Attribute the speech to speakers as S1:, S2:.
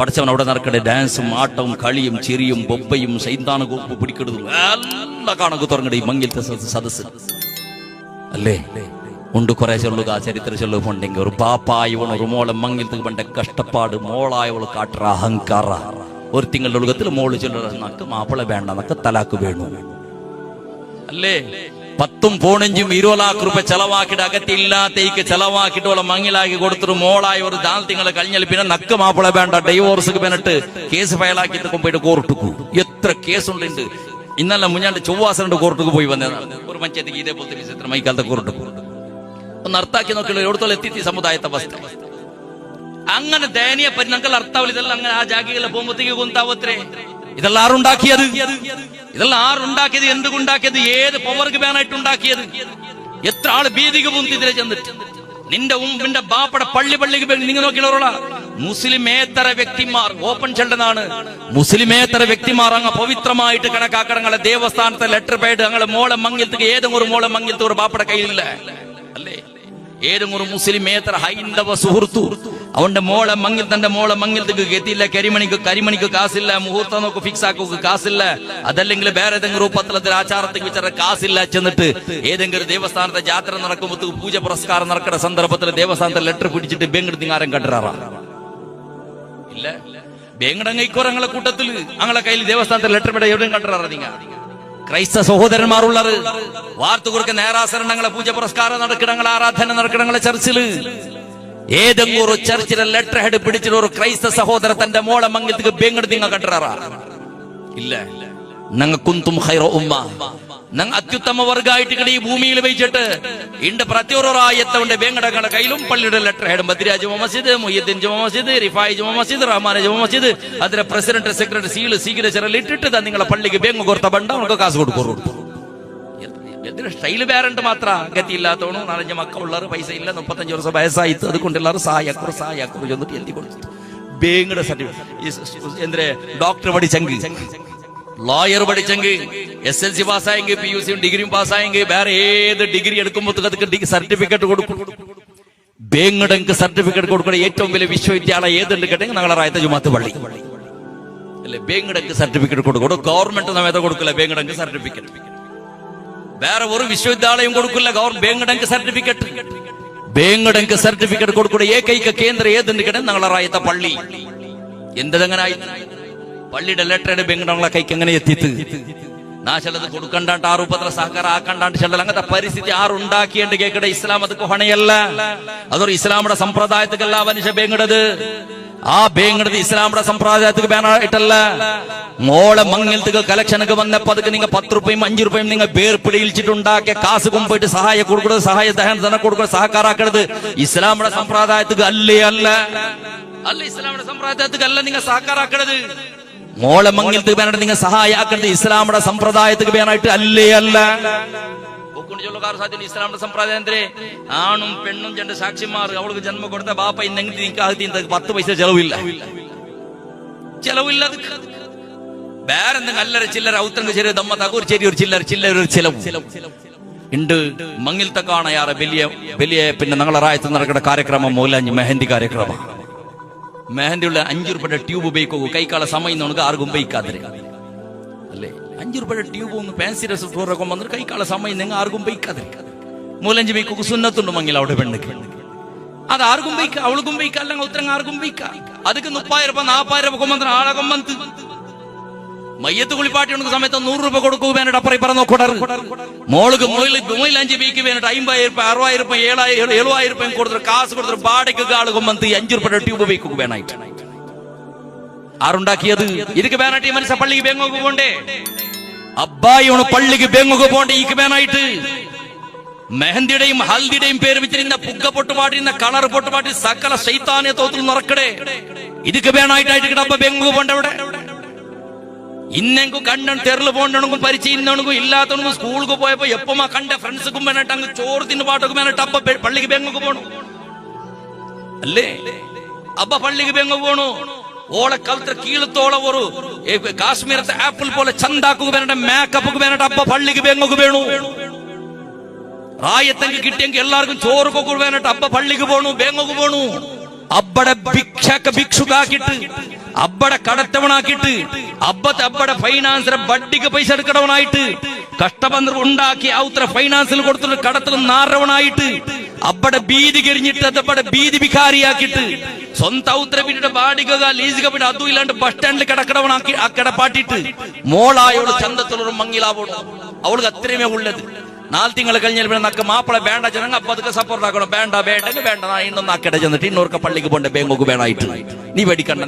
S1: പഠിച്ചവൻ അവിടെ നടക്കട്ടെ ഡാൻസും ആട്ടവും കളിയും ചിരിയും ബൊಬ್ಬയും സൈന്താന കോപ്പ് പിടിക്കുന്നതും എല്ലാ കണക്ക് തുറങ്ങടെ ഈ മങ്ങിലത്തെ സദസ് അല്ലേ ഉണ്ട്. കുറെ ചൊല്ലുക ചരിത്ര ചൊല്ലുക ഉണ്ടെങ്കിൽ ഒരു ബാപ്പായവണ് ഒരു മോളെ മങ്ങിലത്ത് പണ്ട കഷ്ടപ്പാട് മോളായവള് കാട്ടറ അഹങ്കാറ ഒരു തിങ്ങളുടെ ഒഴുകത്തിൽ മോള് ചൊല്ലുക മാപ്പിള വേണ്ട എന്നൊക്കെ തലാക്ക് വേണു അല്ലേ. 10 പോണഞ്ചും 20 ലക്ഷം രൂപ ചെലവാക്കിട്ട് അകത്തില്ലാത്തേക്ക് ചെലവാക്കിട്ട് ഓളെ മങ്ങിലാക്കി കൊടുത്തിട്ട് മോളായ ഒരു 4 തിങ്കൾ കഴിഞ്ഞാൽ പിന്നെ നക്ക് മാപ്പിള വേണ്ട ഡൈവോഴ്സ് പിന്നിട്ട് കേസ് ഫയലാക്കിട്ട് പോയിട്ട് കോർട്ടുക്കു. എത്ര കേസുണ്ട്. ഇന്നല്ല മുഞ്ഞാണ്ട് ചൊവ്വാസണ്ട് കോർട്ടുക്ക് പോയി വന്നതാണ്. ഒരു പഞ്ചായത്ത് ഇതേപോലത്തെ വിചിത്രം ഈ കാലത്തെ കോർട്ടുക്ക് ഒന്ന് അർത്ഥാക്കി നോക്കിയുള്ള എവിടത്തോളം എത്തി സമുദായത്തെ അവസ്ഥ. അങ്ങനെ ദയനീയ പരിണങ്ങൾ അർത്ഥാവില്ല. ഇതെല്ലാം അങ്ങനെ ആ ജാഗികളെ പോകുമ്പോഴത്തേക്ക് കൊന്താവത്രേ. ഇതെല്ലാം ആരുണ്ടാക്കിയത്? ഇതെല്ലാം ആരുണ്ടാക്കിയത്? എന്തുകൊണ്ടാക്കിയത്? ഏത് പവർക്ക് ബാനായിട്ട് ഉണ്ടാക്കിയത്? എത്ര ആള് ഭീതിക്ക് പോകുന്നു ഇതിലെ ചെന്നിട്ട്. നിന്റെ ബാപ്പടെ പള്ളിക്ക് നിങ്ങൾ നോക്കിയുള്ള മുസ്ലിമേതര വ്യക്തിമാർ ഓപ്പൺ ചെല്ലനാണ്. മുസ്ലിമേതര വ്യക്തിമാർ അങ്ങ് പവിത്രമായിട്ട് കണക്കാക്കടങ്ങളെ ദേവസ്ഥാനത്തെ ലെറ്റർ പേഡ് അങ്ങനെ മോളെ മങ്ങിലത്തേക്ക് ഏതെങ്കിലും ഒരു മോളെ മങ്ങിലത്തെ ഒരു ബാപ്പടെ കയ്യിലില്ല അല്ലേ. ഏതെങ്കിലും ഒരു മുസ്ലിമേതര ഹൈന്ദവ സുഹൃത്തു അവന്റെ മോളെ മങ്ങിൽ തന്റെ മോളെ മങ്ങിലത്തേക്ക് എത്തിയില്ല. കരിമണിക്ക് കാസില്ല. മുഹൂർത്തം നോക്ക് ഫിക്സ് ആക്കുക കാസില്ല. അതല്ലെങ്കിൽ വേറെ ഏതെങ്കിലും രൂപത്തിലത്തിൽ ആചാരത്തിൽ വെച്ചാൽ കാസില്ല. ചെന്നിട്ട് ഏതെങ്കിലും ദേവസ്ഥാനത്തെ ജാത്ര നടക്കുമ്പോൾ പൂജ പുരസ്കാരം നടക്കുന്ന സന്ദർഭത്തിൽ ദേവസ്ഥാനത്തെ ലെറ്റർ പിടിച്ചിട്ട് ബെങ്കെടുത്ത് ആരും കണ്ടിറാറാ ഇല്ല. ബെങ്കടങ്ങൈക്കോറങ്ങളെ കൂട്ടത്തിൽ അങ്ങളെ കയ്യിൽ ദേവസ്ഥാനത്തെ ലെറ്റർ പിട എവിടെയും കണ്ടിറാറാ. നിങ്ങൾ ക്രൈസ്തവ സഹോദരന്മാരുള്ളത് വാർത്തുകുറുക്ക് നേരാസരണങ്ങളെ പൂജ പുരസ്കാരം നടക്കണങ്ങളെ ആരാധന നടക്കണങ്ങളെ ചർച്ചില് ഏതെങ്കിലും ഒരു ചർച്ചിലെ ലെറ്റർ ഹെഡ് പിടിച്ചിട്ട് ഒരു ക്രൈസ്തവ സഹോദര തന്റെ മോളെ മംഗലത്തേക്ക് ബെങ്കെടുത്ത് നിങ്ങൾ കണ്ടിറാറാ ഇല്ല. ഞങ്ങൾ കുന്തും ഖൈറ ഉമ്മ ഞങ്ങൾ അത്യുത്തമ വർഗമായിട്ട് ഈ ഭൂമിയിൽ വെച്ചിട്ട് ഇണ്ട് പ്രത്യേകത്തെ ബേങ്കടങ്ങളുടെ കയ്യിലും പള്ളിയുടെ ലെറ്റർ ഹെഡ് ബദ്രിയ ജുമാ മസ്ജിദ്, മുഹ്യിദ്ദീൻ ജുമാ മസ്ജിദ്, റിഫായി ജുമാ മസ്ജിദ്, റഹ്മാൻ ജുമാ മസ്ജിദ് അതിലെ പ്രസിഡന്റ് സെക്രട്ടറി സീല് സിഗ്നേച്ചറിൽ ഇട്ടിട്ട് നിങ്ങളെ പള്ളിക്ക് ബേങ്ക് കൊടുത്ത ബണ്ട അവർക്ക് കാശ് കൊടുക്കും. സ്റ്റൈല് വേറെ മാത്ര ഗതിയില്ലാത്തോണു 4-5 മക്കളുള്ളവർ പൈസ ഇല്ല 35 വർഷം വയസ്സായിട്ട് അതുകൊണ്ടുള്ളവർ സഹായക്കുറു ചെന്നിട്ട് എത്തി കൊടുത്തു. ബേങ്കയുടെ സർട്ടിഫിക്കറ്റ് എന്തിനെ ഡോക്ടർ പഠിച്ചെങ്കിൽ ലോയർ പഠിച്ചെങ്കിൽ SLC പാസ്സായെങ്കിൽ PUC ഡിഗ്രിയും പാസ്സായെങ്കിൽ വേറെ ഏത് ഡിഗ്രി എടുക്കുമ്പോൾ സർട്ടിഫിക്കറ്റ് കൊടുക്കും. ബേങ്കടക്ക് സർട്ടിഫിക്കറ്റ് കൊടുക്കുന്ന ഏറ്റവും വലിയ വിശ്വവിദ്യാലയം ഏതുണ്ട് കേട്ടെങ്കിൽ ഞങ്ങളെ റായത്തെ ജുമാത്ത് പള്ളി അല്ലെ. ബേങ്കടക്ക് സർട്ടിഫിക്കറ്റ് കൊടുക്കും. ഗവൺമെന്റ് സമയത്ത് കൊടുക്കില്ല ബേങ്കടക്ക് സർട്ടിഫിക്കറ്റ്. വേറെ ഒരു വിശ്വവിദ്യാലയം കൊടുക്കില്ല ബേങ്കടക്ക് സർട്ടിഫിക്കറ്റ്. ബേങ്കടക്ക് സർട്ടിഫിക്കറ്റ് കൊടുക്കുന്ന ഏകൈക കേന്ദ്രം ഏതുണ്ട് കേട്ടെ ഞങ്ങളെ റായത്തെ പള്ളി. എന്തെങ്ങനായി പള്ളിയുടെ ലെറ്ററുടെ ബെങ്കടങ്ങളെ കൈക്ക് എങ്ങനെ എത്തിത്ത് നാശലത് കൊടുക്കണ്ടാണ്ട് ആ രൂപത്തിൽ സഹകാരം ആക്കണ്ടാണ്ട് ചെല്ലൽ അങ്ങനത്തെ പരിസ്ഥിതി ആറുണ്ടാക്കിയണ്ട് കേക്കടെ. ഇസ്ലാം അത് കൊഹണയല്ല. അതൊരു ഇസ്ലാമിയുടെ സമ്പ്രദായത്തിക്കല്ല മനുഷ്യ ബേങ്കടത്. ആ ബേങ്കടത് ഇസ്ലാമിയുടെ സമ്പ്രദായത്തിക്ക് ബാനായിട്ടല്ല. മോളെ മങ്ങിലത്തേക്ക് കലക്ഷനൊക്കെ വന്നപ്പോ അതൊക്കെ നിങ്ങൾ 10 രൂപയും 5 രൂപയും നിങ്ങൾ വേർപിടിയിച്ചിട്ടുണ്ടാക്കിയ കാസ് കൊണ്ടുപോയിട്ട് സഹായം കൊടുക്കുന്നത് സഹായം കൊടുക്കുന്നത് സഹകാരാക്കണത് ഇസ്ലാമിയുടെ സമ്പ്രദായത്തിക്ക് അല്ലേ അല്ല ഇസ്ലാമിയുടെ സമ്പ്രദായത്തിക്ക് അല്ല നിങ്ങൾ സഹകാരാക്കണത്. മോളെ മങ്ങിലത്തേക്ക് വേണ്ടിട്ട് നിങ്ങൾ സഹായാക്കണത് ഇസ്ലാമിയുടെ സമ്പ്രദായത്തിക്ക് വേണമായിട്ട് അല്ലേ അല്ല. ഇസ്ലാമിന്റെ സമ്പ്രദായം ആണും പെണ്ണും 2 സാക്ഷിമാർ അവൾക്ക് ജന്മം കൊടുത്ത ബാപ്പ ഇന്നെങ്കിൽ 10 പൈസ ചെലവില്ല. വേറെ എന്തെങ്കിലും അല്ലര ചില്ലര ഔത്തങ്ക് ചെറിയ ദമ്മ തകൂർ ചെറിയ ഒരു ചില്ലര ചെലവ് ഉണ്ട്. മങ്ങിലത്തെ കാണാറ് വലിയ പിന്നെ ഞങ്ങളെ റായത്ത് നടക്കുന്ന കാര്യക്രമം മൗലാഞ്ചി മെഹന്തി കാര്യക്രമം. മെഹന്തിയുള്ള 5 രൂപയുടെ ട്യൂബ് ഉപയോഗിക്കൂ. കൈക്കാളെ സമയം നമുക്ക് ആർക്കും ഉപയോഗിക്കാതെ അല്ലേ. 5 രൂപയുടെ ട്യൂബ് ഒന്ന് ഫാൻസി റെസ്റ്റോറൊക്കെ വന്നിട്ട് കൈക്കാളെ സമയം നിങ്ങൾ ആർക്കും ഉപയോഗിക്കാതെ മൂലഞ്ച് ബൈക്കൊക്കെ സുന്നത്തുണ്ട് മങ്ങിൽ അവിടെ പെണ്ണുക്ക്. അത് ആർക്കും ഉപയോഗിക്കാം. അവൾക്കും ഉപയോഗിക്കാം. അല്ലെങ്കിൽ ഉത്തരം ആർക്കും ഉപയോഗിക്കാം. അതൊക്കെ 30,000 രൂപ 40,000 രൂപ കൊമ്പത്തിന് ആളെ കൊമ്പന്ത് മയ്യത്ത് കുളിപ്പാട്ടി ഉണ്ടെന്ന സമയത്ത് 100 രൂപ കൊടുക്കൂ വേണ്ടിട്ട് അപ്പുറം ഇപ്പറ നോക്കോടാറ്. മോൾക്ക് 5 വീക്ക് വേണ്ടിട്ട് 50,000 രൂപ 60,000 രൂപ 7,000 രൂപ കൊടുത്തിട്ട് കാശ് കൊടുത്തിട്ട് ബാടയ്ക്ക് ആള് കൊമ്പന്ത് 5 രൂപയുടെ ട്യൂബ് ഉപയോഗിക്കുക വേണായിട്ട്. ആറുണ്ടാക്കിയത് ഇതൊക്കെ വേണായിട്ട് മനസ്സ പള്ളിക്ക് ബേങ്ങൊക്കെ പോണ്ടേ. അബ്ബായിയാണ് പള്ളിക്ക് ബേങ്ങൊക്കെ പോണ്ടേ ഈക്ക് വേണായിട്ട്. മെഹന്തിയുടെയും ഹൽദിയുടെയും പേര് വെച്ചിരുന്ന പുക പൊട്ടുപാട്ടിരുന്ന കളർ പൊട്ടുപാട്ടി സകല ശൈത്താനെ തോത്തിൽ നിറക്കടേ. ഇതൊക്കെ വേണായിട്ടായിട്ട് അബ്ബ ബേങ്ങൊക്കെ പോണ്ട അവിടെ. ഇന്നെങ്കും കണ്ണൻ തെരല് പോകണമെങ്കിൽ പരിചയിന്നവണക്കും ഇല്ലാത്തവണക്കും സ്കൂൾക്ക് പോയപ്പോ എപ്പമാ കണ്ട ഫ്രണ്ട്സുക്കും വേണ്ടിട്ട് അങ്ങ് ചോറ് തിന്നു പാട്ടൊക്കെ വേണ്ടിട്ട് അബ്ബ പള്ളിക്ക് ബേങ്ങൊക്കെ പോണു അല്ലേ. അബ്ബ പള്ളിക്ക് ബേങ്ങൊക്കെ പോണു. ഓളെ കലത്ര കീഴത്തോളെ ഒരു കാശ്മീരത്തെ ആപ്പിൾ പോലെ ചന്താക്കുക വേണ്ട മേക്കപ്പ് വേണ്ടിട്ട് അബ്ബ പള്ളിക്ക് ബേങ്ങൊക്കെ വേണു. റായത്തെങ്കിൽ കിട്ടിയെങ്കിൽ എല്ലാവർക്കും ചോറ് കൊക്കു വേണ്ടിട്ട് അബ്ബ പള്ളിക്ക് പോണു ബേങ്ങൊക്കെ പോണു. അബ്ബടെ ഭിക്ഷുക്കാക്കിട്ട് അബ്ബടെ കടത്തവണാക്കിട്ട് അബ്ബടെ ഫൈനാൻസിലെ ബഡ്ഡിക്ക് പൈസ എടുക്കണവനായിട്ട് കഷ്ടബന്ധം ഉണ്ടാക്കി ഔത്ര ഫൈനാൻസിൽ കൊടുത്തിട്ട് കടത്തിൽ നാറവനായിട്ട് അബ്ബടെ ബീതി കരിഞ്ഞിട്ട് അതബ്ബടെ ബീതി ഭിഖാരിയാക്കിട്ട് സ്വന്തം ഔത്ര വീടിന്റെ ബാടിക ലീസിക പിന്നെ അതും ഇല്ലാണ്ട് ബസ് സ്റ്റാൻഡിൽ കിടക്കണവനാക്കി ആ കിടപ്പാട്ടിട്ട് മോളായോട് ചന്തത്തിലൊരു മങ്ങിലാവോടും അവൾക്ക് അത്രയുമേ ഉള്ളത് 4 തിങ്കൾ കഴിഞ്ഞാൽ പിന്നെ നക്ക് മാപ്പിള വേണ്ട ജനങ്ങൾ അപ്പൊ അതൊക്കെ സപ്പോർട്ട് ആക്കണം വേണ്ട വേണ്ടെങ്കിൽ വേണ്ട ഇന്നൊന്ന് ആക്കട്ടെ ചെന്നിട്ട് ഇന്നോർക്ക് പള്ളിക്ക് പോകണ്ട ബാങ്കോക്ക് വേണമായിട്ട് നീ പേടിക്കണ്ട